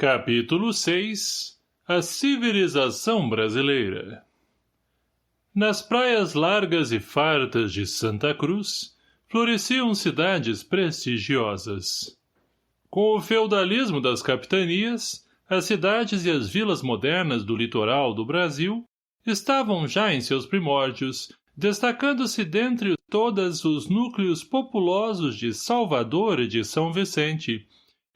Capítulo 6 A Civilização Brasileira. Nas praias largas e fartas de Santa Cruz, floresciam cidades prestigiosas. Com o feudalismo das capitanias, as cidades e as vilas modernas do litoral do Brasil estavam já em seus primórdios, destacando-se dentre todas os núcleos populosos de Salvador e de São Vicente,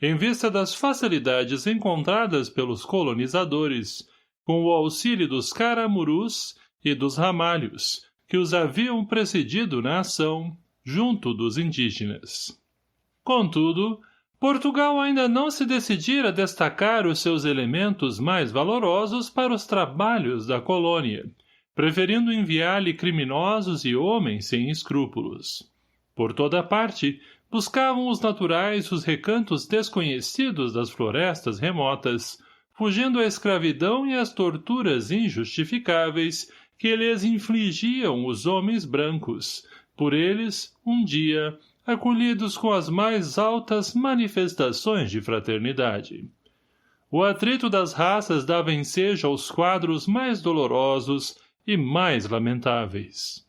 em vista das facilidades encontradas pelos colonizadores, com o auxílio dos caramurus e dos ramalhos, que os haviam precedido na ação, junto dos indígenas. Contudo, Portugal ainda não se decidira a destacar os seus elementos mais valorosos para os trabalhos da colônia, preferindo enviar-lhe criminosos e homens sem escrúpulos. Por toda parte, buscavam os naturais os recantos desconhecidos das florestas remotas, fugindo à escravidão e às torturas injustificáveis que lhes infligiam os homens brancos, por eles, um dia, acolhidos com as mais altas manifestações de fraternidade. O atrito das raças dava ensejo aos quadros mais dolorosos e mais lamentáveis.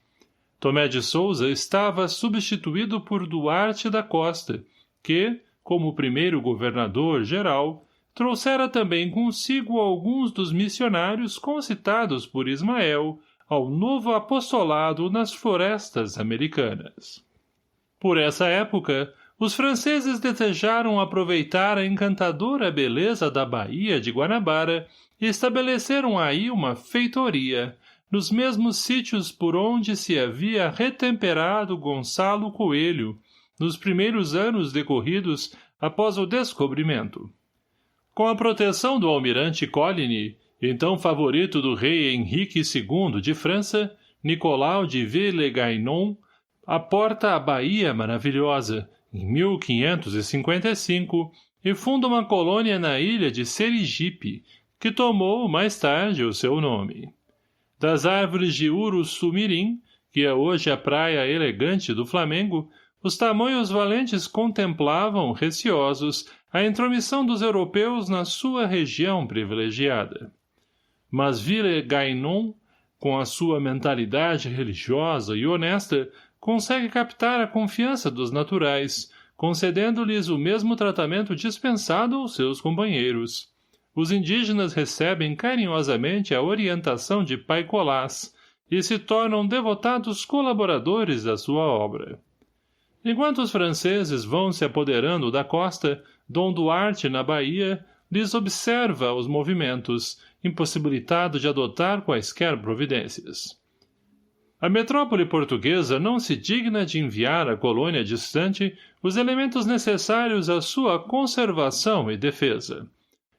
Tomé de Souza estava substituído por Duarte da Costa, que, como primeiro governador-geral, trouxera também consigo alguns dos missionários concitados por Ismael ao novo apostolado nas florestas americanas. Por essa época, os franceses desejaram aproveitar a encantadora beleza da Baía de Guanabara e estabeleceram aí uma feitoria, nos mesmos sítios por onde se havia retemperado Gonçalo Coelho, nos primeiros anos decorridos após o descobrimento. Com a proteção do almirante Coligny, então favorito do rei Henrique II de França, Nicolau de Villegaignon aporta a Baía Maravilhosa, em 1555, e funda uma colônia na ilha de Serigipe, que tomou, mais tarde, o seu nome. Das árvores de Uruçumirim, que é hoje a praia elegante do Flamengo, os tamanhos valentes contemplavam, receosos, a intromissão dos europeus na sua região privilegiada. Mas Villegaignon, com a sua mentalidade religiosa e honesta, consegue captar a confiança dos naturais, concedendo-lhes o mesmo tratamento dispensado aos seus companheiros. Os indígenas recebem carinhosamente a orientação de Pai Colás e se tornam devotados colaboradores da sua obra. Enquanto os franceses vão se apoderando da costa, Dom Duarte, na Bahia, lhes observa os movimentos, impossibilitado de adotar quaisquer providências. A metrópole portuguesa não se digna de enviar à colônia distante os elementos necessários à sua conservação e defesa.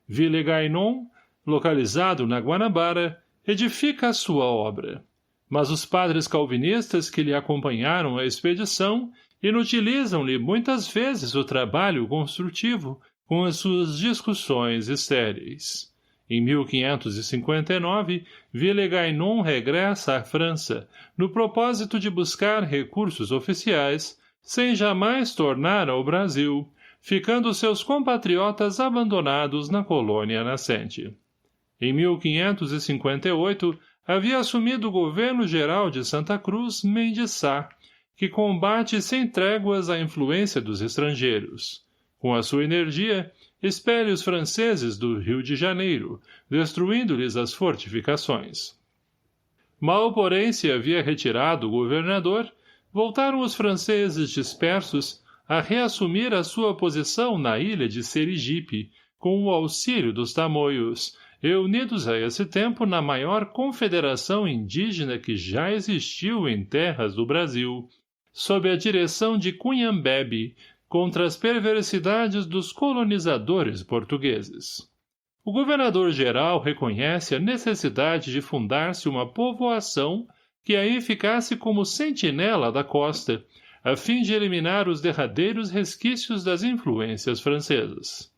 Villegaignon, localizado na Guanabara, edifica a sua obra. Mas os padres calvinistas que lhe acompanharam a expedição inutilizam-lhe muitas vezes o trabalho construtivo com as suas discussões estéreis. Em 1559, Villegaignon regressa à França, no propósito de buscar recursos oficiais, sem jamais tornar ao Brasil, ficando seus compatriotas abandonados na colônia nascente. Em 1558, havia assumido o governo-geral de Santa Cruz Mendes Sá, que combate sem tréguas a influência dos estrangeiros. Com a sua energia, expele os franceses do Rio de Janeiro, destruindo-lhes as fortificações. Mal, porém, se havia retirado o governador, voltaram os franceses dispersos a reassumir a sua posição na ilha de Serigipe, com o auxílio dos tamoios, reunidos a esse tempo na maior confederação indígena que já existiu em terras do Brasil, sob a direção de Cunhambebe, contra as perversidades dos colonizadores portugueses. O governador-geral reconhece a necessidade de fundar-se uma povoação que aí ficasse como sentinela da costa, a fim de eliminar os derradeiros resquícios das influências francesas.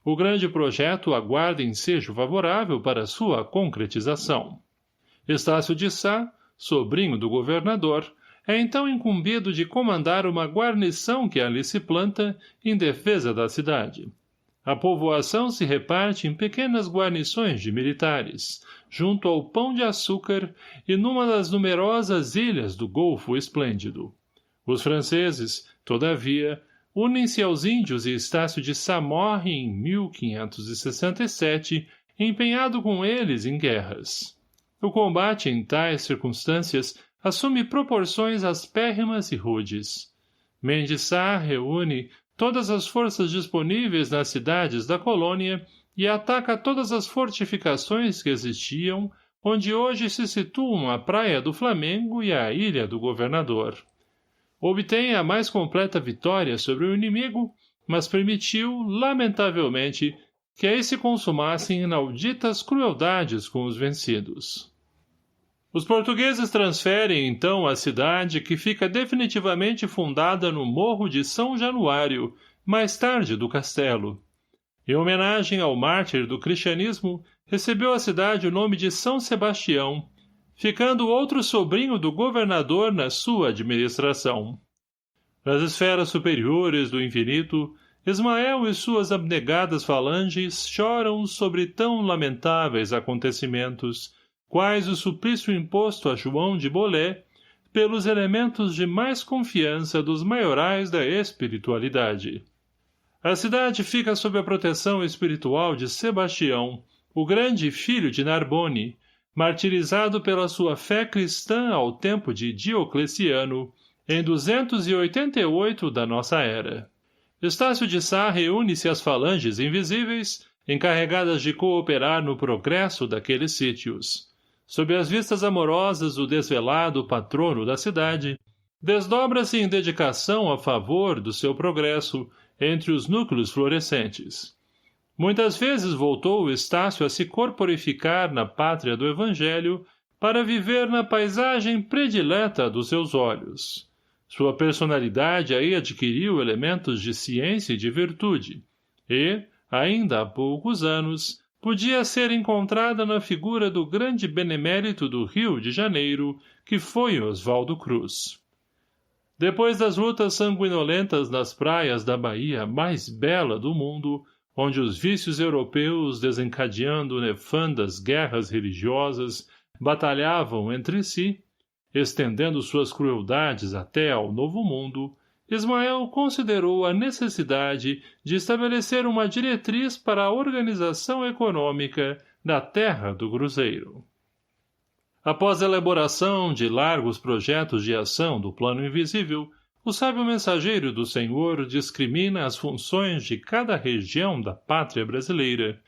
O grande projeto aguarda ensejo favorável para sua concretização. Estácio de Sá, sobrinho do governador, é então incumbido de comandar uma guarnição que ali se planta em defesa da cidade. A povoação se reparte em pequenas guarnições de militares, junto ao Pão de Açúcar e numa das numerosas ilhas do Golfo Esplêndido. Os franceses, todavia, unem-se aos índios e Estácio de Sá morre em 1567, empenhado com eles em guerras. O combate em tais circunstâncias assume proporções aspérrimas e rudes. Mendes Sá reúne todas as forças disponíveis nas cidades da colônia e ataca todas as fortificações que existiam, onde hoje se situam a Praia do Flamengo e a Ilha do Governador. Obtém a mais completa vitória sobre o inimigo, mas permitiu, lamentavelmente, que aí se consumassem inauditas crueldades com os vencidos. Os portugueses transferem, então, a cidade que fica definitivamente fundada no Morro de São Januário, mais tarde do castelo. Em homenagem ao mártir do cristianismo, recebeu a cidade o nome de São Sebastião, ficando outro sobrinho do governador na sua administração. Nas esferas superiores do infinito, Ismael e suas abnegadas falanges choram sobre tão lamentáveis acontecimentos, quais o suplício imposto a João de Bolé, pelos elementos de mais confiança dos maiorais da espiritualidade. A cidade fica sob a proteção espiritual de Sebastião, o grande filho de Narbone, martirizado pela sua fé cristã ao tempo de Diocleciano, em 288 da nossa era. Estácio de Sá reúne-se às falanges invisíveis, encarregadas de cooperar no progresso daqueles sítios. Sob as vistas amorosas do desvelado patrono da cidade, desdobra-se em dedicação a favor do seu progresso entre os núcleos florescentes. Muitas vezes voltou Estácio a se corporificar na pátria do Evangelho para viver na paisagem predileta dos seus olhos. Sua personalidade aí adquiriu elementos de ciência e de virtude, e, ainda há poucos anos, podia ser encontrada na figura do grande benemérito do Rio de Janeiro, que foi Oswaldo Cruz. Depois das lutas sanguinolentas nas praias da Bahia mais bela do mundo, onde os vícios europeus, desencadeando nefandas guerras religiosas, batalhavam entre si, estendendo suas crueldades até ao Novo Mundo, Ismael considerou a necessidade de estabelecer uma diretriz para a organização econômica da terra do Cruzeiro. Após a elaboração de largos projetos de ação do plano invisível, o sábio mensageiro do Senhor discrimina as funções de cada região da pátria brasileira,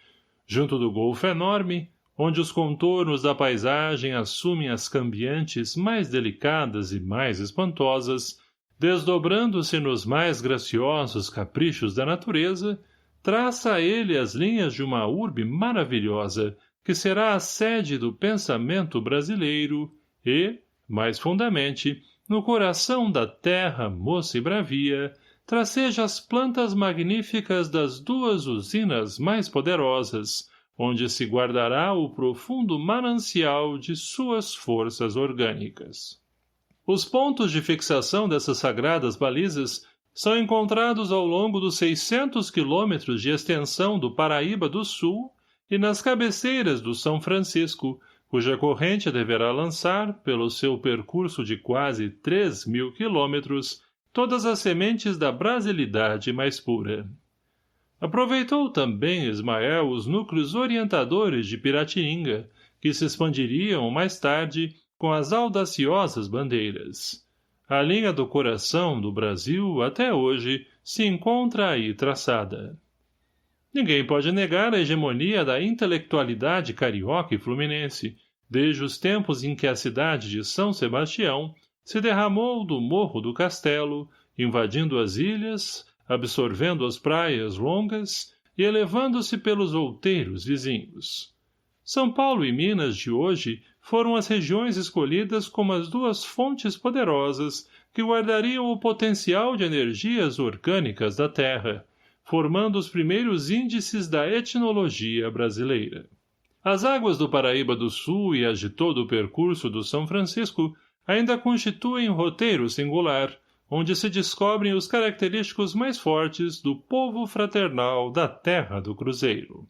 junto do Golfo Enorme, onde os contornos da paisagem assumem as cambiantes mais delicadas e mais espantosas, desdobrando-se nos mais graciosos caprichos da natureza, traça ele as linhas de uma urbe maravilhosa, que será a sede do pensamento brasileiro e, mais fundamente, no coração da terra moça e bravia, traceja as plantas magníficas das duas usinas mais poderosas, onde se guardará o profundo manancial de suas forças orgânicas. Os pontos de fixação dessas sagradas balizas são encontrados ao longo dos 600 quilômetros de extensão do Paraíba do Sul e nas cabeceiras do São Francisco, cuja corrente deverá lançar, pelo seu percurso de quase 3.000 quilômetros, todas as sementes da brasilidade mais pura. Aproveitou também Ismael os núcleos orientadores de Piratininga, que se expandiriam mais tarde com as audaciosas bandeiras. A linha do coração do Brasil, até hoje, se encontra aí traçada. Ninguém pode negar a hegemonia da intelectualidade carioca e fluminense, desde os tempos em que a cidade de São Sebastião se derramou do Morro do Castelo, invadindo as ilhas, absorvendo as praias longas e elevando-se pelos outeiros vizinhos. São Paulo e Minas de hoje foram as regiões escolhidas como as duas fontes poderosas que guardariam o potencial de energias orgânicas da terra, formando os primeiros índices da etnologia brasileira. As águas do Paraíba do Sul e as de todo o percurso do São Francisco ainda constituem um roteiro singular, onde se descobrem os característicos mais fortes do povo fraternal da Terra do Cruzeiro.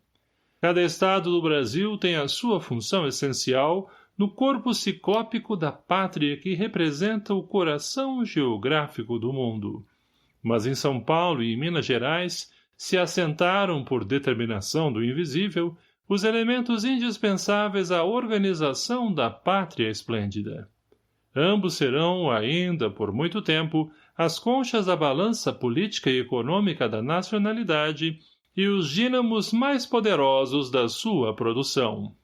Cada estado do Brasil tem a sua função essencial no corpo ciclópico da pátria que representa o coração geográfico do mundo. Mas em São Paulo e em Minas Gerais se assentaram, por determinação do invisível, os elementos indispensáveis à organização da pátria esplêndida. Ambos serão, ainda por muito tempo, as conchas da balança política e econômica da nacionalidade e os dínamos mais poderosos da sua produção.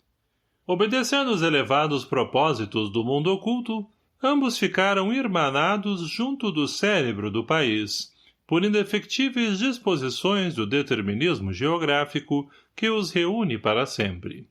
Obedecendo os elevados propósitos do mundo oculto, ambos ficaram irmanados junto do cérebro do país, por indefectíveis disposições do determinismo geográfico que os reúne para sempre.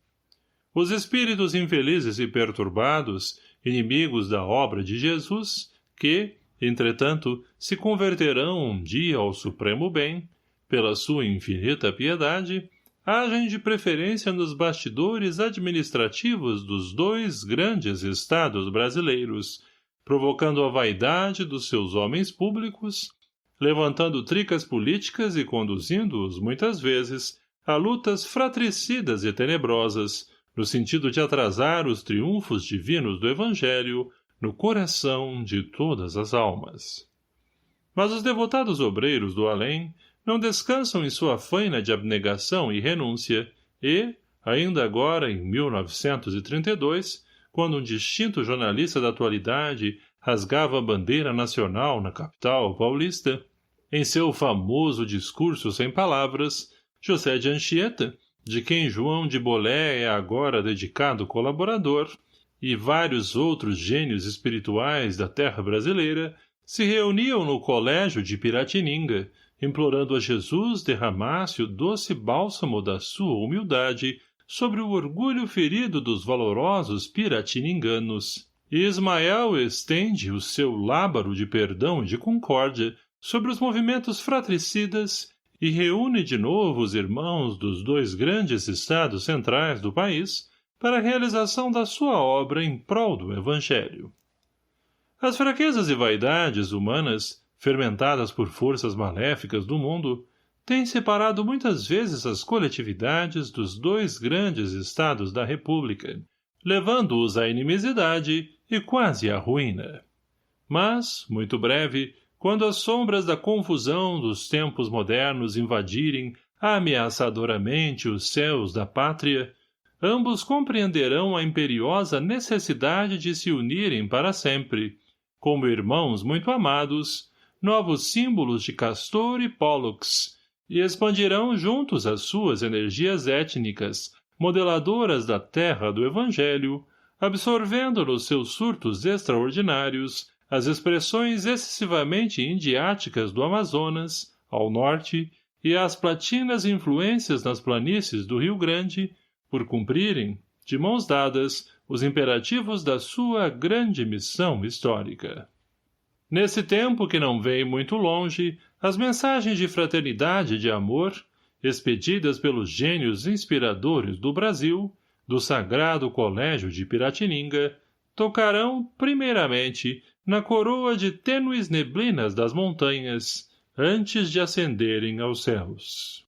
Os espíritos infelizes e perturbados, inimigos da obra de Jesus, que, entretanto, se converterão um dia ao supremo bem, pela sua infinita piedade, agem de preferência nos bastidores administrativos dos dois grandes estados brasileiros, provocando a vaidade dos seus homens públicos, levantando tricas políticas e conduzindo-os, muitas vezes, a lutas fratricidas e tenebrosas, no sentido de atrasar os triunfos divinos do Evangelho no coração de todas as almas. Mas os devotados obreiros do além não descansam em sua faina de abnegação e renúncia e, ainda agora em 1932, quando um distinto jornalista da atualidade rasgava a bandeira nacional na capital paulista, em seu famoso discurso sem palavras, José de Anchieta, de quem João de Bolé é agora dedicado colaborador, e vários outros gênios espirituais da terra brasileira se reuniam no colégio de Piratininga, implorando a Jesus derramasse o doce bálsamo da sua humildade sobre o orgulho ferido dos valorosos piratininganos. E Ismael estende o seu lábaro de perdão e de concórdia sobre os movimentos fratricidas e reúne de novo os irmãos dos dois grandes estados centrais do país para a realização da sua obra em prol do Evangelho. As fraquezas e vaidades humanas, fermentadas por forças maléficas do mundo, têm separado muitas vezes as coletividades dos dois grandes estados da República, levando-os à inimizidade e quase à ruína. Mas, muito breve, quando as sombras da confusão dos tempos modernos invadirem ameaçadoramente os céus da pátria, ambos compreenderão a imperiosa necessidade de se unirem para sempre, como irmãos muito amados, novos símbolos de Castor e Pólux, e expandirão juntos as suas energias étnicas, modeladoras da terra do Evangelho, absorvendo nos seus surtos extraordinários as expressões excessivamente indiáticas do Amazonas, ao norte, e as platinas influências nas planícies do Rio Grande, por cumprirem, de mãos dadas, os imperativos da sua grande missão histórica. Nesse tempo que não vem muito longe, as mensagens de fraternidade e de amor, expedidas pelos gênios inspiradores do Brasil, do Sagrado Colégio de Piratininga, tocarão, primeiramente, na coroa de tênues neblinas das montanhas, antes de ascenderem aos céus.